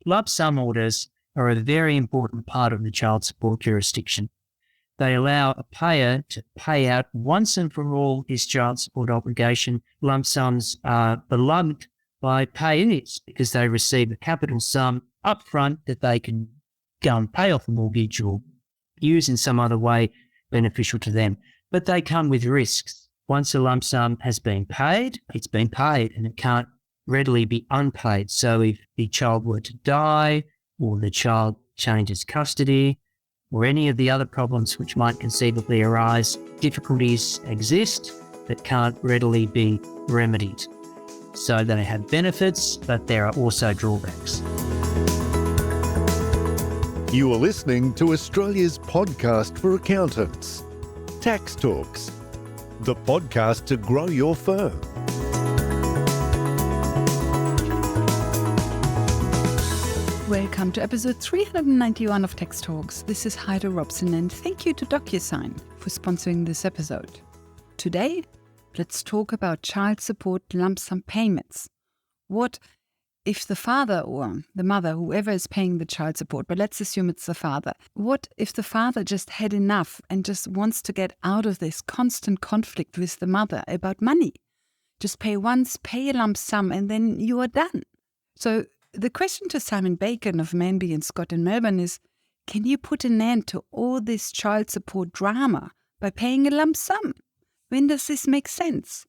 lump sum orders are a very important part of the child support jurisdiction. They allow a payer to pay out once and for all his child support obligation. Lump sums are beloved by payees because they receive a capital sum upfront that they can go and pay off a mortgage or use in some other way beneficial to them. But they come with risks. Once a lump sum has been paid, it's been paid and it can't readily be unpaid. So if the child were to die or the child changes custody, or any of the other problems which might conceivably arise, difficulties exist that can't readily be remedied. So they have benefits, but there are also drawbacks. You are listening to Australia's podcast for accountants, Tax Talks, the podcast to grow your firm. Welcome to episode 391 of Tax Talks. This is Heide Robson, and thank you to DocuSign for sponsoring this episode. Today, let's talk about child support lump sum payments. What if the father or the mother, whoever is paying the child support, but let's assume it's the father, what if the father just had enough and just wants to get out of this constant conflict with the mother about money? Just pay once, pay a lump sum, and then you are done. So the question to Simon Bacon of Manby & Scott in Melbourne is, can you put an end to all this child support drama by paying a lump sum? When does this make sense?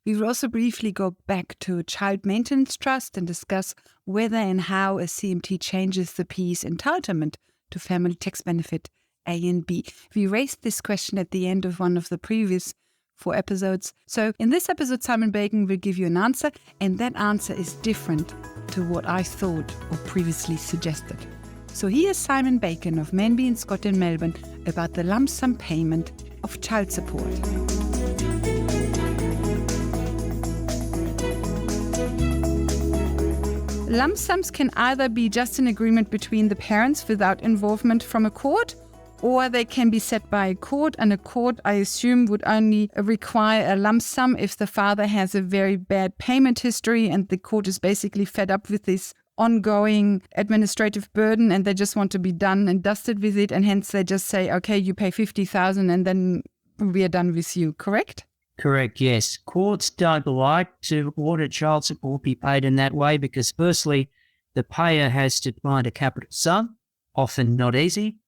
We will also briefly go back to Child Maintenance Trust and discuss whether and how a CMT changes the PE's entitlement to family tax benefit A and B. We raised this question at the end of one of the previous 4 episodes. So in this episode, Simon Bacon will give you an answer, and that answer is different to what I thought or previously suggested. So here's Simon Bacon of Manby & Scott in Melbourne about the lump sum payment of child support. Lump sums can either be just an agreement between the parents without involvement from a court, or they can be set by a court, and a court, I assume, would only require a lump sum if the father has a very bad payment history and the court is basically fed up with this ongoing administrative burden and they just want to be done and dusted with it, and hence they just say, okay, you pay $50,000 and then we are done with you, correct? Correct, yes. Courts don't like to order child support be paid in that way because firstly, the payer has to find a capital sum, often not easy.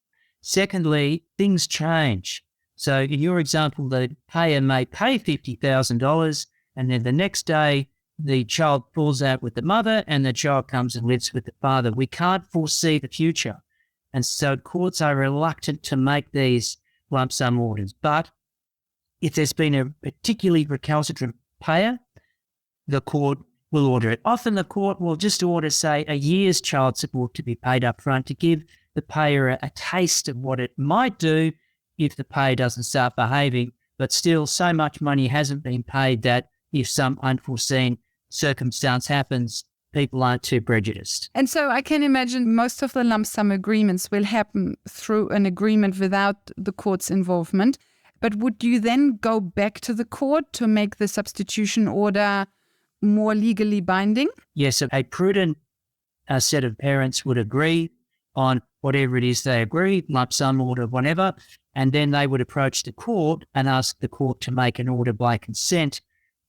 Secondly, things change. So in your example, the payer may pay $50,000 and then the next day the child falls out with the mother and the child comes and lives with the father. We can't foresee the future. And so courts are reluctant to make these lump sum orders. But if there's been a particularly recalcitrant payer, the court will order it. Often the court will just order, say, a year's child support to be paid up front to give the payer a taste of what it might do if the payer doesn't start behaving, but still so much money hasn't been paid that if some unforeseen circumstance happens, people aren't too prejudiced. And so I can imagine most of the lump sum agreements will happen through an agreement without the court's involvement. But would you then go back to the court to make the substitution order more legally binding? Yes, a prudent set of parents would agree on whatever it is they agree, lump sum order, whatever, and then they would approach the court and ask the court to make an order by consent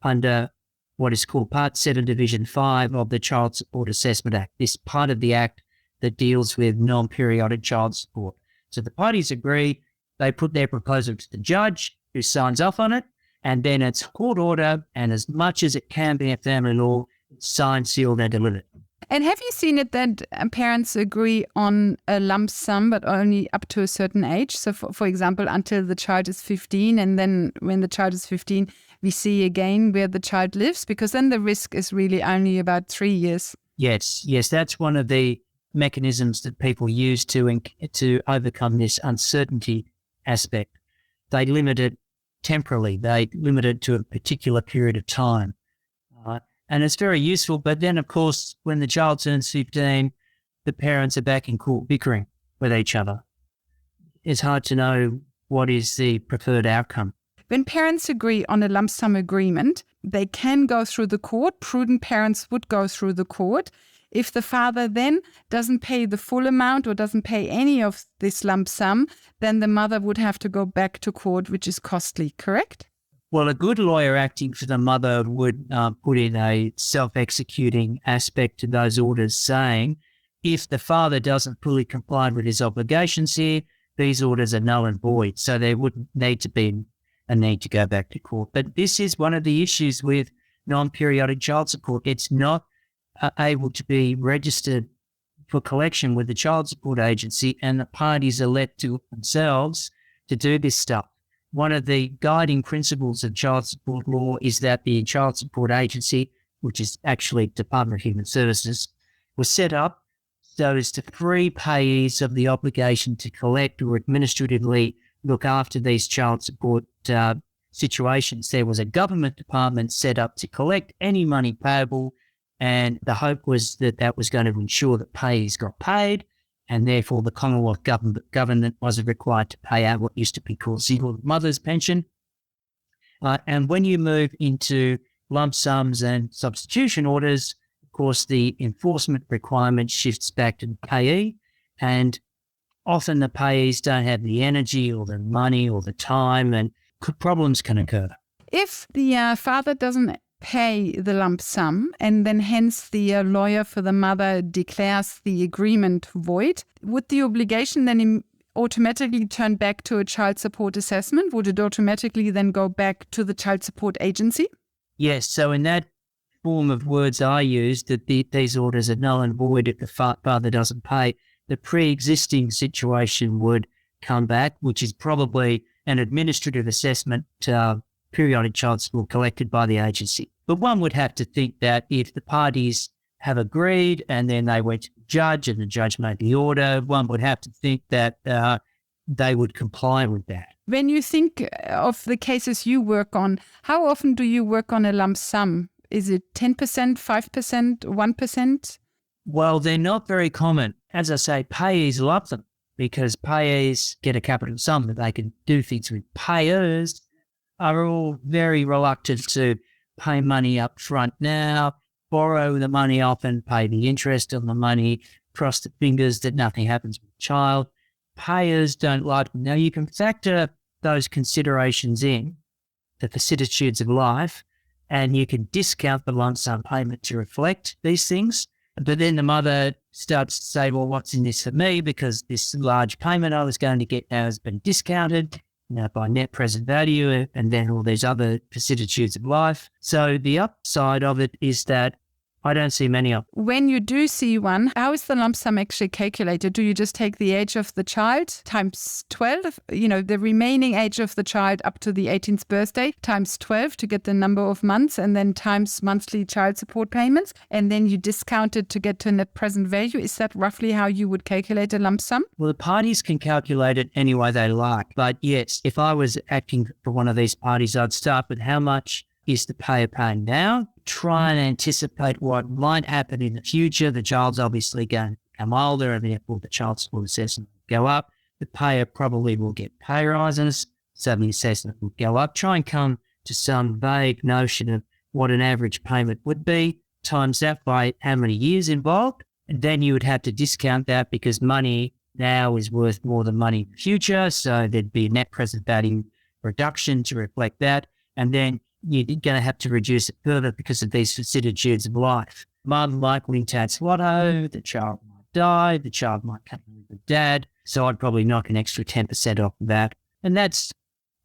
under what is called Part 7, Division 5 of the Child Support Assessment Act, this part of the Act that deals with non-periodic child support. So the parties agree, they put their proposal to the judge who signs off on it, and then it's court order, and as much as it can be a family law, it's signed, sealed, and delivered. And have you seen it that parents agree on a lump sum, but only up to a certain age? So, for example, until the child is 15, and then when the child is 15, we see again where the child lives, because then the risk is really only about 3 years. Yes, that's one of the mechanisms that people use to overcome this uncertainty aspect. They limit it temporally. They limit it to a particular period of time. And it's very useful. But then, of course, when the child turns 15, the parents are back in court bickering with each other. It's hard to know what is the preferred outcome. When parents agree on a lump sum agreement, they can go through the court. Prudent parents would go through the court. If the father then doesn't pay the full amount or doesn't pay any of this lump sum, then the mother would have to go back to court, which is costly, correct? Well, a good lawyer acting for the mother would put in a self-executing aspect to those orders saying, if the father doesn't fully comply with his obligations here, these orders are null and void. So there wouldn't need to be a need to go back to court. But this is one of the issues with non-periodic child support. It's not able to be registered for collection with the child support agency, and the parties are left to themselves to do this stuff. One of the guiding principles of child support law is that the child support agency, which is actually Department of Human Services, was set up so as to free payees of the obligation to collect or administratively look after these child support situations. There was a government department set up to collect any money payable, and the hope was that that was going to ensure that payees got paid, and therefore the Commonwealth government wasn't required to pay out what used to be called single mother's pension. And when you move into lump sums and substitution orders, of course, the enforcement requirement shifts back to the payee, and often the payees don't have the energy or the money or the time, and problems can occur. If the father doesn't pay the lump sum and then hence the lawyer for the mother declares the agreement void, would the obligation then automatically turn back to a child support assessment? Would it automatically then go back to the child support agency? Yes, so in that form of words I used, that these orders are null and void if the father doesn't pay, the pre-existing situation would come back, which is probably an administrative assessment, periodic child support collected by the agency. But one would have to think that if the parties have agreed and then they went to the judge and the judge made the order, one would have to think that they would comply with that. When you think of the cases you work on, how often do you work on a lump sum? Is it 10%, 5%, 1%? Well, they're not very common. As I say, payees love them because payees get a capital sum that they can do things with. Payers are all very reluctant to pay money up front now, borrow the money off and pay the interest on the money, cross the fingers that nothing happens with the child. Payers don't like them. Now, you can factor those considerations in, the vicissitudes of life, and you can discount the lump sum payment to reflect these things. But then the mother starts to say, well, what's in this for me? Because this large payment I was going to get now has been discounted by net present value, and then all these other vicissitudes of life. So the upside of it is that I don't see many of them. When you do see one, how is the lump sum actually calculated? Do you just take the age of the child times 12, the remaining age of the child up to the 18th birthday times 12 to get the number of months, and then times monthly child support payments, and then you discount it to get to net present value? Is that roughly how you would calculate a lump sum? Well, the parties can calculate it any way they like. But yes, if I was acting for one of these parties, I'd start with how much is the payer paying now, try and anticipate what might happen in the future. The child's obviously going to become older, and therefore the child support assessment will go up. The payer probably will get pay rises, so the assessment will go up. Try and come to some vague notion of what an average payment would be, times that by how many years involved, and then you would have to discount that because money now is worth more than money in the future, so there'd be a net present value reduction to reflect that, and then you're going to have to reduce it further because of these vicissitudes of life. Mum might win Tats Lotto, the child might die, the child might come with the dad, so I'd probably knock an extra 10% off of that. And that's,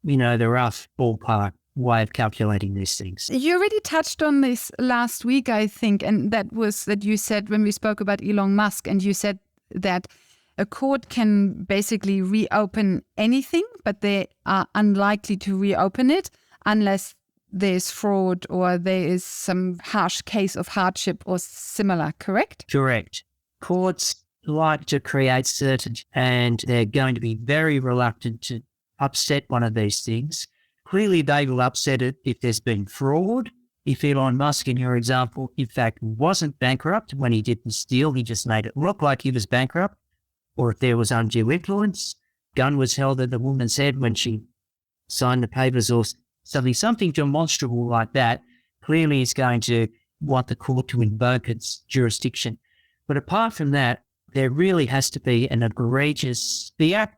the rough ballpark way of calculating these things. You already touched on this last week, I think, and that was that you said when we spoke about Elon Musk, and you said that a court can basically reopen anything, but they are unlikely to reopen it unless there's fraud or there is some harsh case of hardship or similar, correct? Correct. Courts like to create certainty, and they're going to be very reluctant to upset one of these things. Clearly, they will upset it if there's been fraud. If Elon Musk, in your example, in fact, wasn't bankrupt when he did this deal, he just made it look like he was bankrupt, or if there was undue influence, gun was held at the woman's head when she signed the papers, or something demonstrable like that, clearly is going to want the court to invoke its jurisdiction. But apart from that, there really has to be an egregious. The Act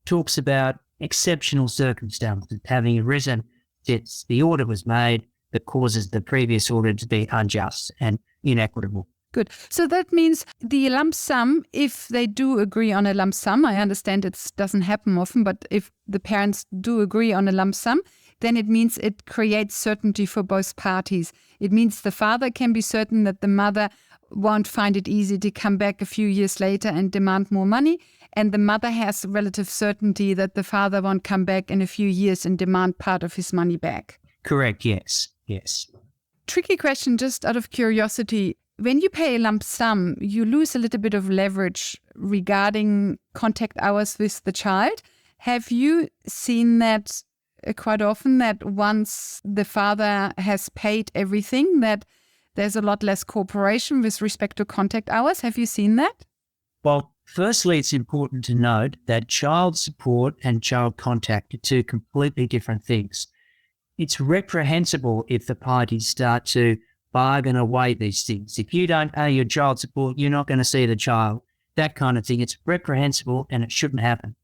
talks about exceptional circumstances having arisen since the order was made that causes the previous order to be unjust and inequitable. Good. So that means the lump sum, if they do agree on a lump sum, I understand it doesn't happen often, but if the parents do agree on a lump sum, then it means it creates certainty for both parties. It means the father can be certain that the mother won't find it easy to come back a few years later and demand more money. And the mother has relative certainty that the father won't come back in a few years and demand part of his money back. Correct, yes. Tricky question, just out of curiosity. When you pay a lump sum, you lose a little bit of leverage regarding contact hours with the child. Have you seen that quite often, that once the father has paid everything, that there's a lot less cooperation with respect to contact hours? Have you seen that? Well, firstly, it's important to note that child support and child contact are two completely different things. It's reprehensible if the parties start to bargain away these things. If you don't pay your child support, you're not going to see the child, that kind of thing. It's reprehensible and it shouldn't happen.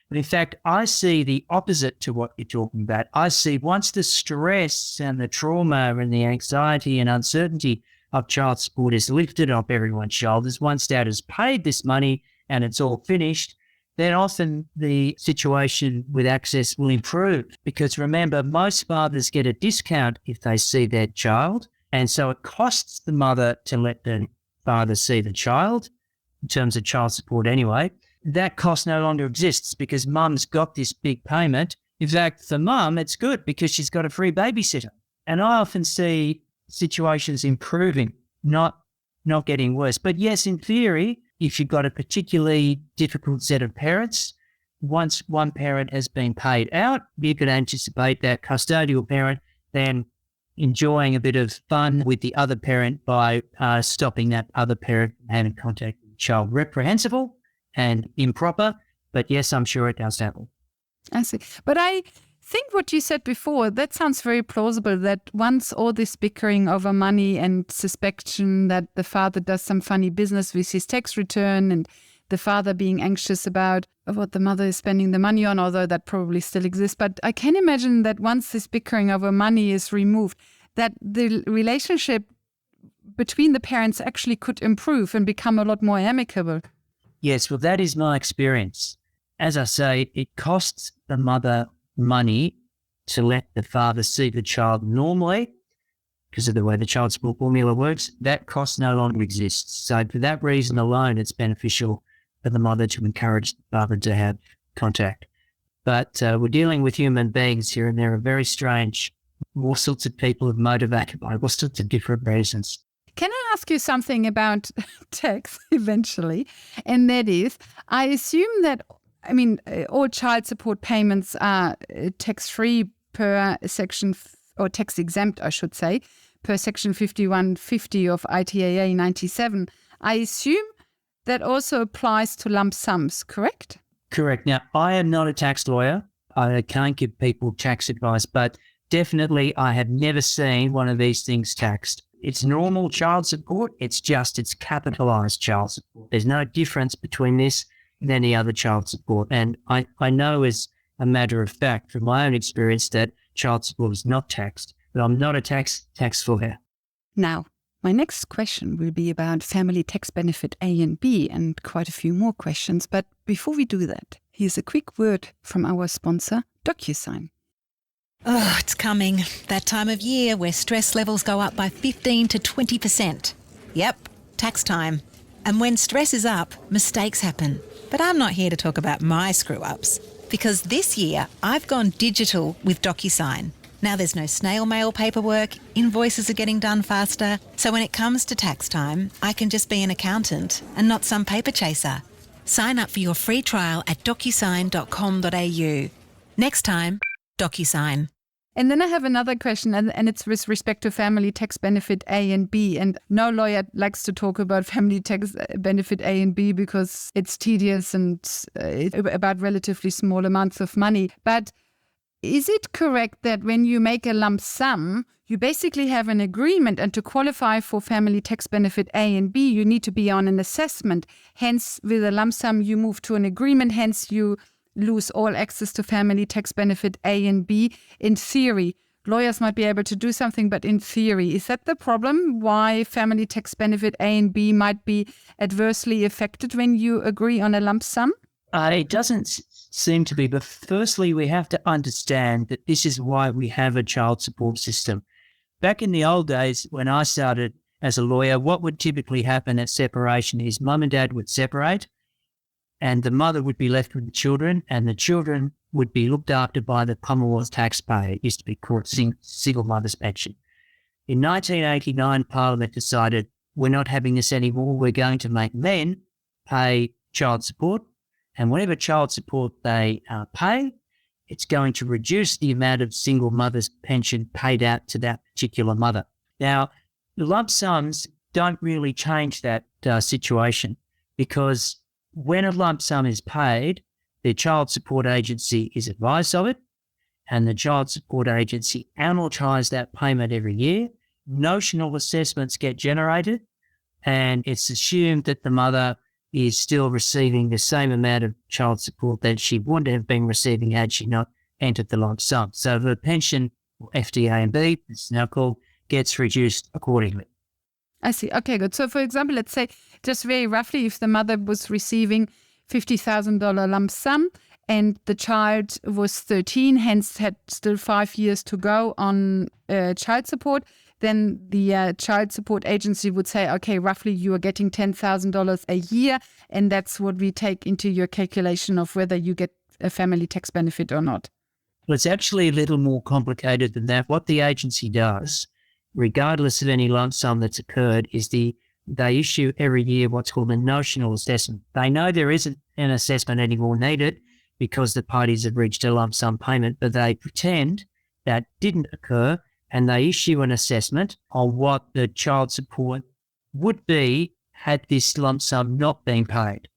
But in fact, I see the opposite to what you're talking about. I see once the stress and the trauma and the anxiety and uncertainty of child support is lifted off everyone's shoulders, once dad has paid this money and it's all finished, then often the situation with access will improve. Because remember, most fathers get a discount if they see their child. And so it costs the mother to let the father see the child, in terms of child support anyway. That cost no longer exists because mum's got this big payment. In fact, for mum, it's good because she's got a free babysitter. And I often see situations improving, not getting worse. But yes, in theory, if you've got a particularly difficult set of parents, once one parent has been paid out, you could anticipate that custodial parent then enjoying a bit of fun with the other parent by stopping that other parent from having contact with the child. Reprehensible and improper, but yes, I'm sure it does happen. I see. But I think what you said before, that sounds very plausible, that once all this bickering over money and suspicion that the father does some funny business with his tax return and the father being anxious about what the mother is spending the money on, although that probably still exists. But I can imagine that once this bickering over money is removed, that the relationship between the parents actually could improve and become a lot more amicable. Yes, well, that is my experience. As I say, it costs the mother money to let the father see the child normally because of the way the child support formula works. That cost no longer exists. So for that reason alone, it's beneficial for the mother to encourage the father to have contact. But we're dealing with human beings here, and there are very strange, all sorts of people are motivated by all sorts of different reasons. Can I ask you something about tax eventually? And that is, I assume that, all child support payments are tax-free per section, or tax-exempt, I should say, per section 5150 of ITAA 97. I assume that also applies to lump sums, correct? Correct. Now, I am not a tax lawyer. I can't give people tax advice, but definitely I have never seen one of these things taxed. It's normal child support. It's capitalised child support. There's no difference between this and any other child support. And I know as a matter of fact from my own experience that child support is not taxed, but I'm not a tax lawyer. Now, my next question will be about family tax benefit A and B and quite a few more questions. But before we do that, here's a quick word from our sponsor, DocuSign. Oh, it's coming. That time of year where stress levels go up by 15 to 20%. Yep, tax time. And when stress is up, mistakes happen. But I'm not here to talk about my screw-ups, because this year I've gone digital with DocuSign. Now there's no snail mail paperwork, invoices are getting done faster, so when it comes to tax time, I can just be an accountant and not some paper chaser. Sign up for your free trial at docusign.com.au. Next time, DocuSign. And then I have another question, and it's with respect to family tax benefit A and B. And no lawyer likes to talk about family tax benefit A and B because it's tedious and it's about relatively small amounts of money. But is it correct that when you make a lump sum, you basically have an agreement, and to qualify for family tax benefit A and B, you need to be on an assessment. Hence, with a lump sum, you move to an agreement. Hence, you lose all access to family tax benefit A and B. In theory, lawyers might be able to do something, but in theory, is that the problem? Why family tax benefit A and B might be adversely affected when you agree on a lump sum? It doesn't seem to be, but firstly, we have to understand that this is why we have a child support system. Back in the old days, when I started as a lawyer, what would typically happen at separation is mum and dad would separate, and the mother would be left with the children, and the children would be looked after by the Commonwealth taxpayer. It used to be called single mother's pension. In 1989, Parliament decided we're not having this anymore. We're going to make men pay child support, and whatever child support they pay, it's going to reduce the amount of single mother's pension paid out to that particular mother. Now, the lump sums don't really change that situation, because when a lump sum is paid, the child support agency is advised of it, and the child support agency amortises that payment every year. Notional assessments get generated, and it's assumed that the mother is still receiving the same amount of child support that she would have been receiving had she not entered the lump sum. So the pension, FTA and B, it's now called, gets reduced accordingly. I see. Okay, good. So, for example, let's say, just very roughly, if the mother was receiving $50,000 lump sum and the child was 13, hence had still 5 years to go on child support, then the child support agency would say, okay, roughly you are getting $10,000 a year, and that's what we take into your calculation of whether you get a family tax benefit or not. Well, it's actually a little more complicated than that. What the agency does, regardless of any lump sum that's occurred, is they issue every year what's called a notional assessment. They know there isn't an assessment anymore needed because the parties have reached a lump sum payment, but they pretend that didn't occur, and they issue an assessment on what the child support would be had this lump sum not been paid.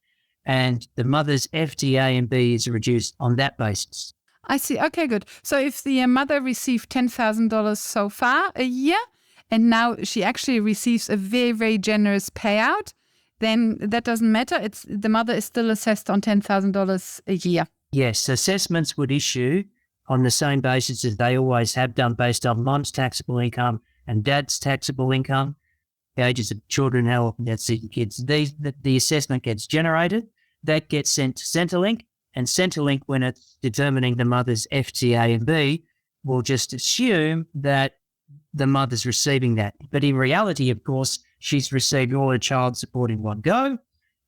And the mother's FTA and B is reduced on that basis. I see. Okay, good. So if the mother received $10,000 so far a year, and now she actually receives a very, very generous payout, then that doesn't matter. It's the mother is still assessed on $10,000 a year. Yes, assessments would issue on the same basis as they always have done, based on mum's taxable income and dad's taxable income, the ages of children, how often they've seen kids. The assessment gets generated, that gets sent to Centrelink, and Centrelink, when it's determining the mother's FTA and B, will just assume that the mother's receiving that. But in reality, of course, she's received all her child support in one go,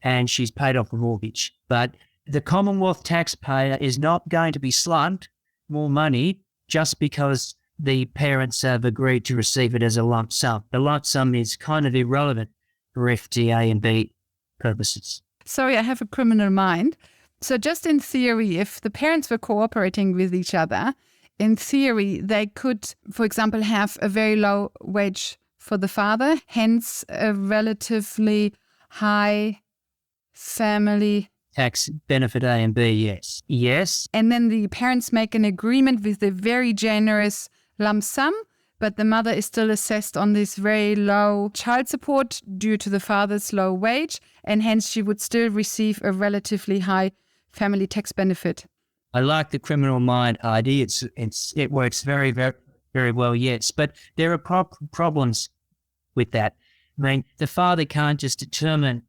and she's paid off the mortgage. But the Commonwealth taxpayer is not going to be slugged more money just because the parents have agreed to receive it as a lump sum. The lump sum is kind of irrelevant for FTA and B purposes. Sorry, I have a criminal mind. So just in theory, if the parents were cooperating with each other, in theory, they could, for example, have a very low wage for the father, hence a relatively high family Tax benefit A and B, yes. Yes. And then the parents make an agreement with a very generous lump sum, but the mother is still assessed on this very low child support due to the father's low wage, and hence she would still receive a relatively high family tax benefit. I like the criminal mind idea. It works very, very, very well, yes. But there are problems with that. I mean, the father can't just determine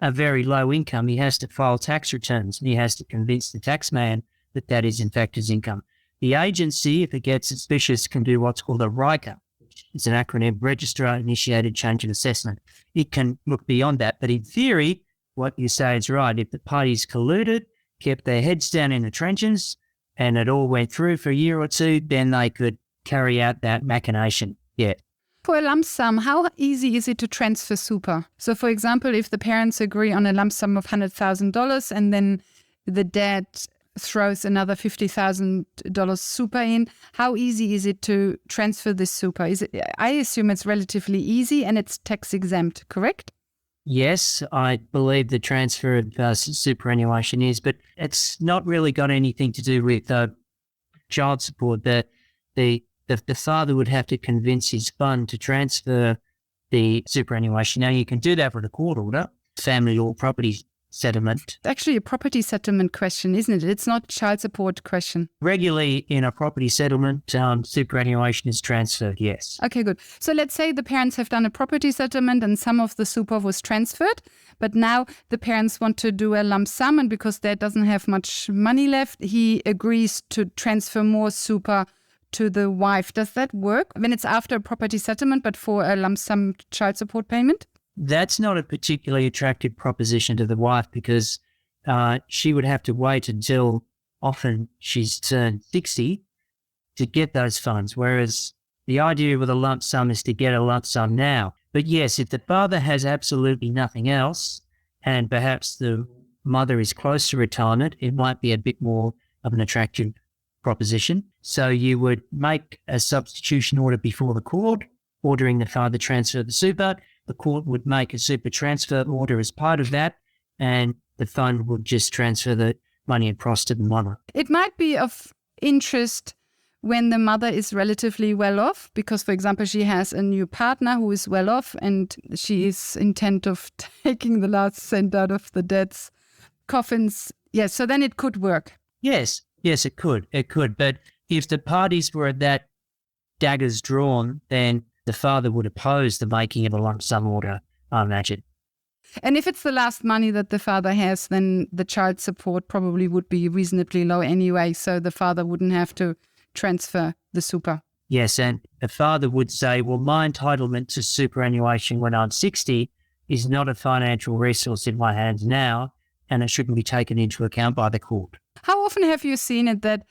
a very low income. He has to file tax returns, and he has to convince the taxman that that is in fact his income. The agency, if it gets suspicious, can do what's called a RICA, which is an acronym, Registrar Initiated Change of Assessment. It can look beyond that. But in theory, what you say is right. If the parties colluded, kept their heads down in the trenches, and it all went through for a year or two, then they could carry out that machination. Yeah. For a lump sum, how easy is it to transfer super? So, for example, if the parents agree on a lump sum of $100,000 and then the dad throws another $50,000 super in, how easy is it to transfer this super? I assume it's relatively easy and it's tax exempt, correct? Yes, I believe the transfer of superannuation is, but it's not really got anything to do with child support. The the father would have to convince his fund to transfer the superannuation. Now, you can do that with a court order, family or property settlement. Actually, a property settlement question, isn't it? It's not a child support question. Regularly in a property settlement, superannuation is transferred, yes. Okay, good. So let's say the parents have done a property settlement and some of the super was transferred, but now the parents want to do a lump sum, and because dad doesn't have much money left, he agrees to transfer more super to the wife. Does that work when it's after a property settlement but for a lump sum child support payment? That's not a particularly attractive proposition to the wife, because she would have to wait until often she's turned 60 to get those funds, whereas the idea with a lump sum is to get a lump sum now. But yes, if the father has absolutely nothing else and perhaps the mother is close to retirement, it might be a bit more of an attractive proposition. So you would make a substitution order before the court, ordering the father transfer the super. The court would make a super transfer order as part of that, and the fund would just transfer the money across to the mother. It might be of interest when the mother is relatively well off, because, for example, she has a new partner who is well off and she is intent of taking the last cent out of the dad's coffins. Yes, so then it could work. Yes, it could. But if the parties were at that daggers drawn, then the father would oppose the making of a lump sum order, I imagine. And if it's the last money that the father has, then the child support probably would be reasonably low anyway, so the father wouldn't have to transfer the super. Yes, and the father would say, well, my entitlement to superannuation when I'm 60 is not a financial resource in my hands now, and it shouldn't be taken into account by the court. How often have you seen it that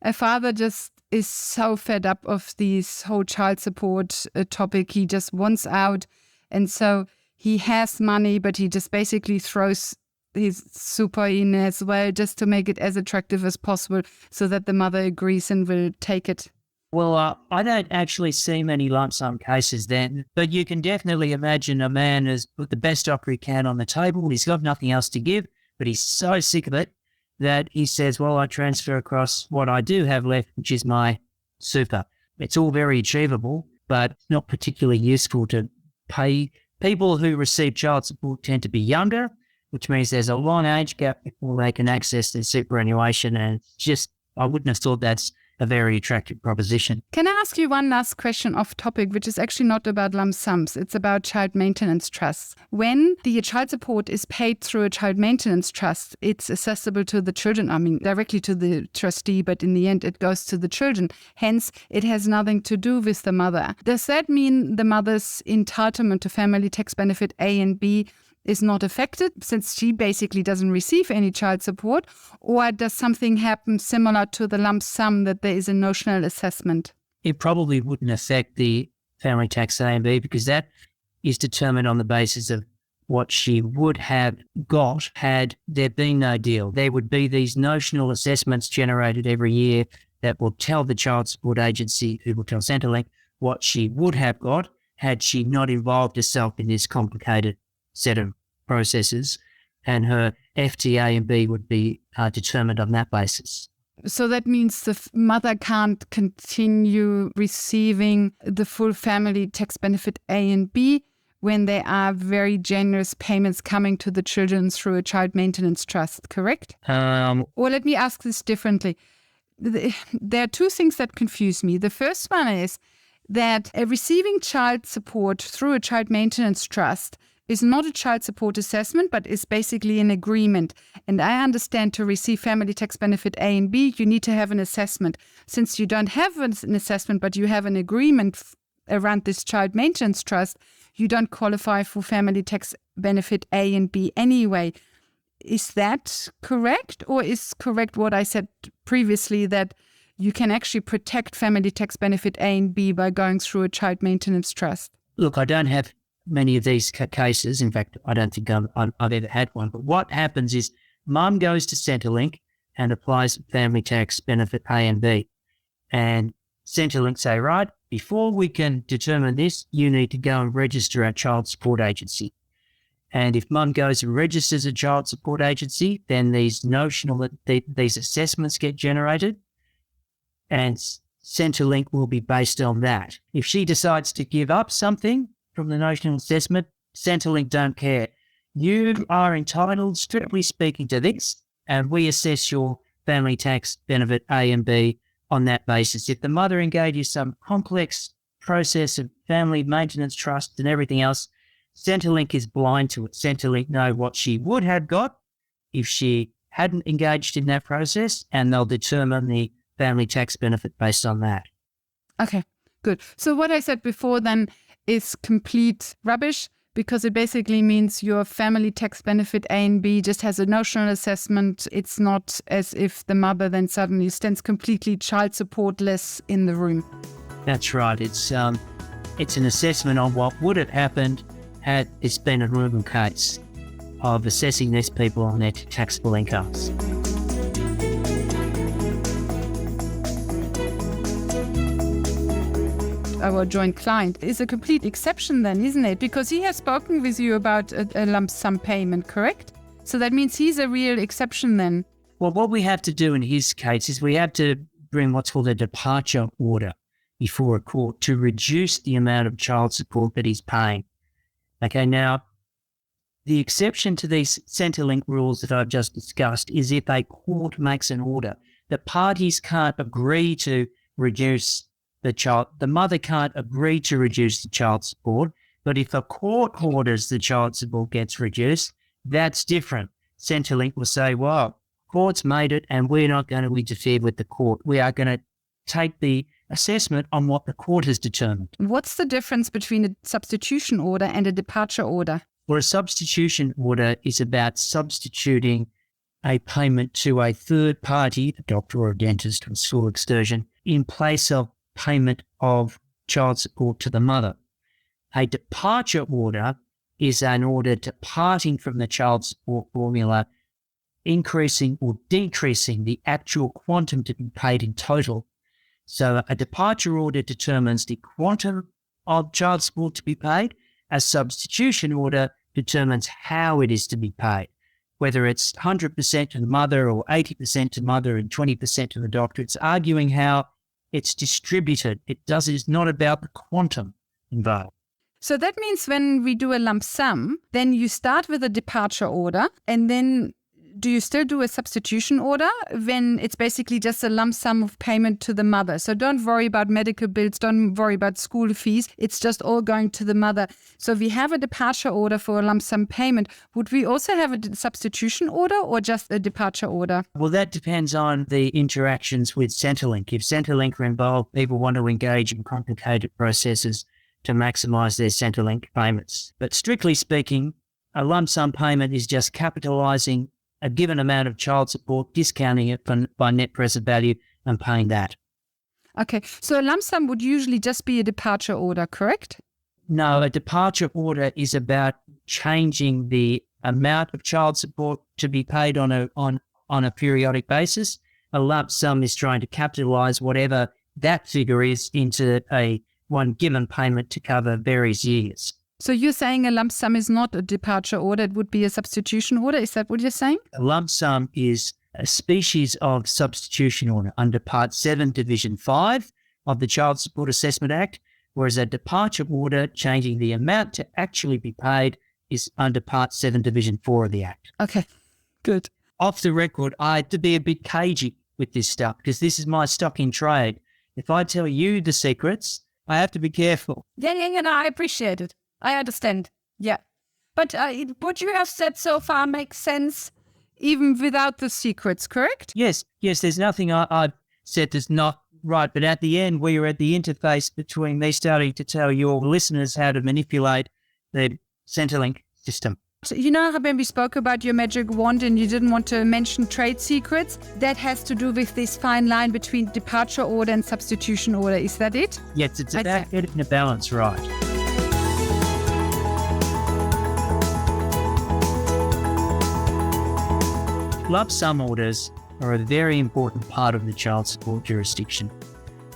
a father just is so fed up of this whole child support topic, he just wants out, and so he has money, but he just basically throws his super in as well just to make it as attractive as possible so that the mother agrees and will take it? Well, I don't actually see many lump sum cases then, but you can definitely imagine a man has put the best offer he can on the table. He's got nothing else to give, but he's so sick of it that he says, well, I transfer across what I do have left, which is my super. It's all very achievable, but not particularly useful to pay. People who receive child support tend to be younger, which means there's a long age gap before they can access their superannuation, and just, I wouldn't have thought that's a very attractive proposition. Can I ask you one last question off topic, which is actually not about lump sums, it's about child maintenance trusts. When the child support is paid through a child maintenance trust, it's accessible to the children, directly to the trustee, but in the end it goes to the children. Hence, it has nothing to do with the mother. Does that mean the mother's entitlement to family tax benefit A and B is not affected since she basically doesn't receive any child support? Or does something happen similar to the lump sum that there is a notional assessment? It probably wouldn't affect the family tax A and B because that is determined on the basis of what she would have got had there been no deal. There would be these notional assessments generated every year that will tell the child support agency, who will tell Centrelink, what she would have got had she not involved herself in this complicated set of processes, and her FTA and B would be determined on that basis. So that means the mother can't continue receiving the full family tax benefit A and B when there are very generous payments coming to the children through a child maintenance trust, correct? Or let me ask this differently. There are two things that confuse me. The first one is that receiving child support through a child maintenance trust is not a child support assessment, but is basically an agreement. And I understand to receive family tax benefit A and B, you need to have an assessment. Since you don't have an assessment, but you have an agreement around this child maintenance trust, you don't qualify for family tax benefit A and B anyway. Is that correct? Or is correct what I said previously, that you can actually protect family tax benefit A and B by going through a child maintenance trust? Look, I don't have many of these cases. In fact, I don't think I've ever had one. But what happens is mum goes to Centrelink and applies family tax benefit A and B. And Centrelink say, right, before we can determine this, you need to go and register at child support agency. And if mum goes and registers a child support agency, then these assessments get generated. And Centrelink will be based on that. If she decides to give up something from the notional assessment, Centrelink don't care. You are entitled, strictly speaking, to this, and we assess your family tax benefit A and B on that basis. If the mother engages some complex process of family maintenance trust and everything else, Centrelink is blind to it. Centrelink know what she would have got if she hadn't engaged in that process, and they'll determine the family tax benefit based on that. Okay, good. So what I said before then is complete rubbish, because it basically means your family tax benefit A and B just has a notional assessment. It's not as if the mother then suddenly stands completely child supportless in the room. That's right. It's an assessment on what would have happened had it's been a normal case of assessing these people on their taxable incomes. Our joint client is a complete exception then, isn't it? Because he has spoken with you about a lump sum payment, correct? So that means he's a real exception then. Well, what we have to do in his case is we have to bring what's called a departure order before a court to reduce the amount of child support that he's paying. Okay, now, the exception to these Centrelink rules that I've just discussed is if a court makes an order. The parties can't agree to reduce the mother can't agree to reduce the child support, but if a court orders the child support gets reduced, that's different. Centrelink will say, well, court's made it and we're not going to interfere with the court. We are going to take the assessment on what the court has determined. What's the difference between a substitution order and a departure order? Well, a substitution order is about substituting a payment to a third party, a doctor or a dentist or school excursion, in place of payment of child support to the mother. A departure order is an order departing from the child support formula, increasing or decreasing the actual quantum to be paid in total. So a departure order determines the quantum of child support to be paid. A substitution order determines how it is to be paid, whether it's 100% to the mother or 80% to the mother and 20% to the doctor. It's arguing how it's distributed. It's not about the quantum involved. So that means when we do a lump sum, then you start with a departure order, and then do you still do a substitution order when it's basically just a lump sum of payment to the mother? So don't worry about medical bills, don't worry about school fees. It's just all going to the mother. So if we have a departure order for a lump sum payment, would we also have a substitution order or just a departure order? Well, that depends on the interactions with Centrelink. If Centrelink are involved, people want to engage in complicated processes to maximise their Centrelink payments. But strictly speaking, a lump sum payment is just capitalising a given amount of child support, discounting it by net present value and paying that. Okay, so a lump sum would usually just be a departure order, correct? No, a departure order is about changing the amount of child support to be paid on a periodic basis. A lump sum is trying to capitalise whatever that figure is into a one given payment to cover various years. So you're saying a lump sum is not a departure order, it would be a substitution order? Is that what you're saying? A lump sum is a species of substitution order under Part 7, Division 5 of the Child Support Assessment Act, whereas a departure order changing the amount to actually be paid is under Part 7, Division 4 of the Act. Okay, good. Off the record, I had to be a bit cagey with this stuff because this is my stock in trade. If I tell you the secrets, I have to be careful. Yeah, no, I appreciate it. I understand. Yeah. But what you have said so far makes sense. Even without the secrets, correct? Yes, there's nothing I've said that's not right. But at the end, we are at the interface between me starting to tell your listeners how to manipulate the Centrelink system. So you know how when we spoke about your magic wand and you didn't want to mention trade secrets? That has to do with this fine line between departure order and substitution order. Is that it? Yes, it's about getting the balance right. Lump sum orders are a very important part of the child support jurisdiction.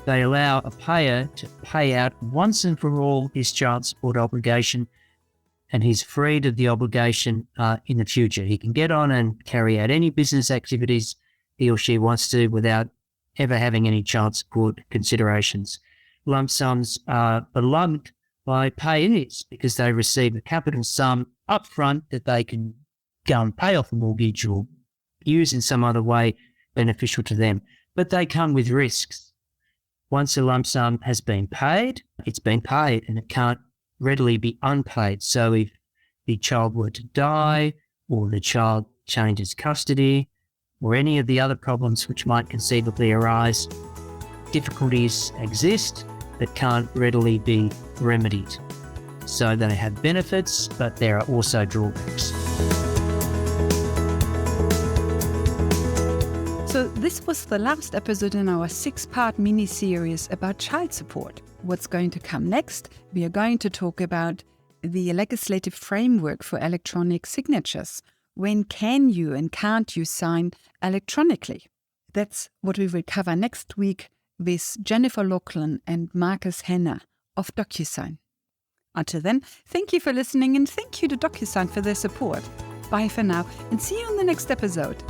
They allow a payer to pay out once and for all his child support obligation, and he's freed of the obligation in the future. He can get on and carry out any business activities he or she wants to without ever having any child support considerations. Lump sums are beloved by payees because they receive a capital sum upfront that they can go and pay off a mortgage or use in some other way beneficial to them. But they come with risks. Once a lump sum has been paid, it's been paid and it can't readily be unpaid. So if the child were to die or the child changes custody or any of the other problems which might conceivably arise, difficulties exist that can't readily be remedied. So they have benefits, but there are also drawbacks. So this was the last episode in our 6-part mini-series about child support. What's going to come next? We are going to talk about the legislative framework for electronic signatures. When can you and can't you sign electronically? That's what we will cover next week with Jennifer Laughlin and Marcus Henner of DocuSign. Until then, thank you for listening and thank you to DocuSign for their support. Bye for now and see you in the next episode.